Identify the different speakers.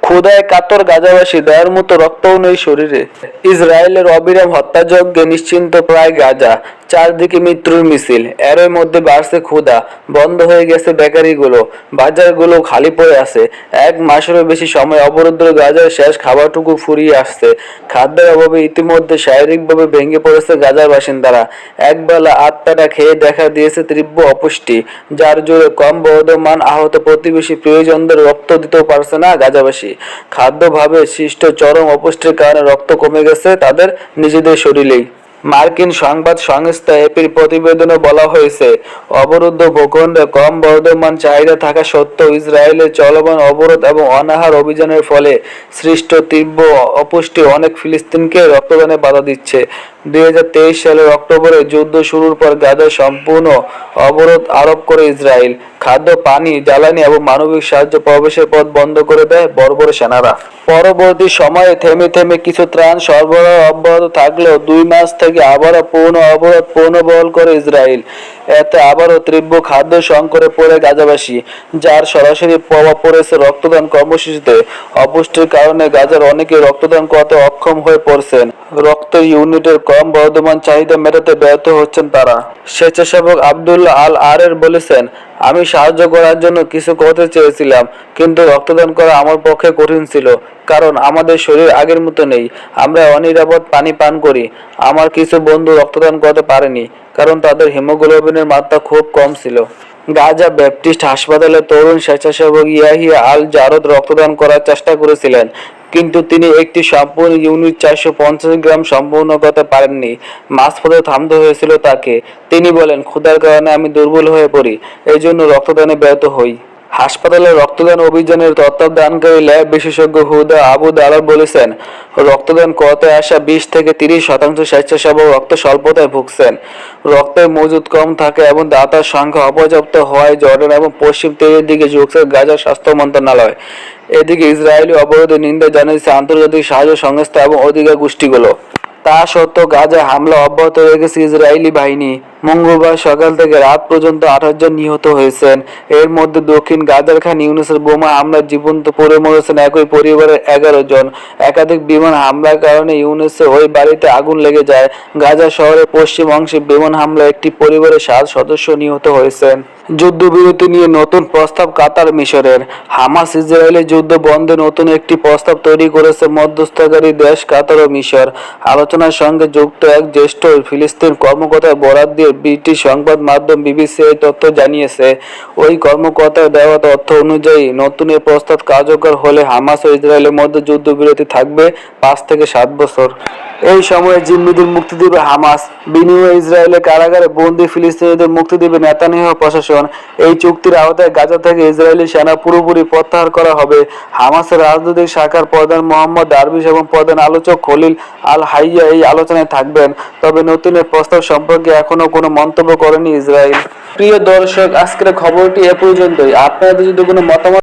Speaker 1: ক্ষুধায় কাতর গাজাবাসী, দেওয়ার মতো রক্তও নেই শরীরে। ইসরায়েলের অবিরাম হত্যাযজ্ঞে নিশ্চিন্ত প্রায় গাজা, চারদিকে মৃত্যুর মিছিল। এরই মধ্যে বাড়ছে ক্ষুধা, বন্ধ হয়ে গেছে বেকারিগুলো, বাজারগুলো খালি পড়ে আছে। এক মাসেরও বেশি সময় অবরুদ্ধ গাজার শেষ খাবারটুকু ফুরিয়ে আসছে। খাদ্যের অভাবে ইতিমধ্যে শারীরিকভাবে ভেঙে পড়েছে গাজার বাসিন্দারা। একবেলা আটটা খেয়ে দেখা দিয়েছে তীব্র অপুষ্টি, যার জোরে কম বর্ধমান আহত প্রতিবেশী প্রিয়জনদের রক্ত দিতেও পারছে না গাজাবাসী। খাদ্যভাবে সৃষ্ট চরম অপুষ্টির কারণে রক্ত কমে গেছে তাদের নিজেদের শরীরেই। মার্কিন সংবাদ সংস্থা এপির প্রতিবেদনে বলা হয়েছে, অবরুদ্ধ ভূখণ্ডে কম বর্ধমান চাহিদা থাকা সত্ত্বেও ইসরায়েলের চলমান অবরোধ এবং অনাহার অভিযানের ফলে সৃষ্ট তীব্র অপুষ্টি অনেক ফিলিস্তিনকে রক্তদানে বাধা দিচ্ছে। 2023 সালের অক্টোবরে যুদ্ধ শুরুর পর গাজায় সম্পূর্ণ অবরোধ আরোপ করে ইসরায়েল। খাদ্য, পানি, জ্বালানি এবং মানবিক সাহায্য প্রবেশের পথ বন্ধ করে দেয় বর্বর সেনারা। পরবর্তী সময়ে থেমে থেমে কিছু ত্রাণ সরবরাহ অব্যাহত থাকলেও 2 মাস থেকে আবারও পূর্ণ অবরোধ পুনর্বহাল করে ইসরায়েল। এতে আবারও তীব্র খাদ্য সংকটে পড়ে গাজাবাসী, যার সরাসরি প্রভাব পড়েছে রক্তদান কর্মসূচিতে। অপুষ্টির কারণে গাজার অনেকে রক্তদান করতে অক্ষম হয়ে পড়ছেন। রক্তের ইউনিটের কম বর্ধমান চাহিদা মেটাতে ব্যর্থ হচ্ছেন তারা। স্বেচ্ছাসেবক আব্দুল্লাহ আল আরের বলেছেন, আমি সাহায্য করার জন্য কিছু করতে চেয়েছিলাম, কিন্তু রক্তদান করা আমার পক্ষে কঠিন ছিল, কারণ আমাদের শরীর আগের মতো নেই। আমরা অনিরাপদ পানি পান করি। আমার কিছু বন্ধু রক্তদান করতে পারেনি, কারণ তাদের হিমোগ্লোবিনের মাত্রা খুব কম ছিল। গাজা ব্যাপটিস্ট হাসপাতালের তরুণ স্বেচ্ছাসেবক ইয়াহিয়া আল জারদ রক্তদান করার চেষ্টা করেছিলেন, কিন্তু তিনি একটি সম্পূর্ণ ইউনিট 450 গ্রাম সম্পূর্ণ করতে পারেননি। মাঝপথে থামতে হয়েছিল তাকে। তিনি বলেন, ক্ষুধার কারণে আমি দুর্বল হয়ে পড়ি, এই জন্য রক্তদানে ব্যর্থ হই। হাসপাতালের রক্তদান অভিযানের তত্ত্বাবধানকারী ল্যাব বিশেষজ্ঞ হুদা আবু দালাল বলেছেন, রক্তদান করতে আসা 20 থেকে 30% স্বেচ্ছাসেবক রক্ত স্বল্পতায় ভুগছেন। রক্তের মজুদ কম থাকে এবং দাতার সংখ্যা অপর্যাপ্ত হওয়ায় জর্ডান এবং পশ্চিম তীরের দিকে ঝুঁকছে গাজার স্বাস্থ্য মন্ত্রণালয়। এদিকে ইসরায়েলি অবরোধের নিন্দা জানিয়েছে আন্তর্জাতিক সাহায্য সংস্থা এবং অধিকার গোষ্ঠীগুলো। তা সত্ত্বেও গাজায় হামলা অব্যাহত রেখেছে ইসরায়েলি বাহিনী। মঙ্গলবার সকাল থেকে রাত পর্যন্ত 28 জন নিহত হয়েছেন। এর মধ্যে দক্ষিণ গাজার খান ইউনিসের বোমা হামলায় জীবন্ত পড়ে মরেছেন একই পরিবারের 11 জন। একাধিক বিমান হামলার কারণে ইউনিসের ওই বাড়িতে আগুন লেগে যায়। গাজা শহরের পশ্চিম অংশে বিমান হামলায় একটি পরিবারের 7 সদস্য নিহত হয়েছেন। যুদ্ধবিরতি নিয়ে নতুন প্রস্তাব কাতার মিশরের। হামাস ইসরায়েলি যুদ্ধ বন্ধে নতুন একটি প্রস্তাব তৈরি করেছে মধ্যস্থতাকারী দেশ কাতার ও মিশর। আলোচনার সঙ্গে যুক্ত এক জ্যেষ্ঠ ফিলিস্তিন কর্মকর্তার বরাত দিয়ে ব্রিটিশ সংবাদ মাধ্যম বিবিসি এই তথ্য জানিয়েছে। ওই কর্মকর্তার দেওয়া তথ্য অনুযায়ী নতুন এই প্রস্তাব কার্যকর হলে হামাস ও ইসরায়েলের মধ্যে যুদ্ধবিরতি থাকবে 5 থেকে 7 বছর। এই সময়ে জিম্মিদের মুক্তি দেবে হামাস, বিনিময়ে ইসরায়েলের কারাগারে বন্দী ফিলিস্তিনিদের মুক্তি দেবে নেতানিয়াহু প্রশাসন। এই চুক্তির আওতায় গাজা থেকে ইসরায়েলি সেনা পুরোপুরি প্রত্যাহার করা হবে। হামাসের রাজনৈতিক শাখার প্রধান মোহাম্মদ দারবিশ এবং প্রধান আলোচক খলিল আল হাইয়া এই আলোচনায় থাকবেন। তবে নতুন এই প্রস্তাব সম্পর্কে এখনো কোনো মন্তব্য করেনি ইসরায়েল। প্রিয় দর্শক, আজকের খবরটি এ পর্যন্তই। আপনাদের যদি কোনো মতামত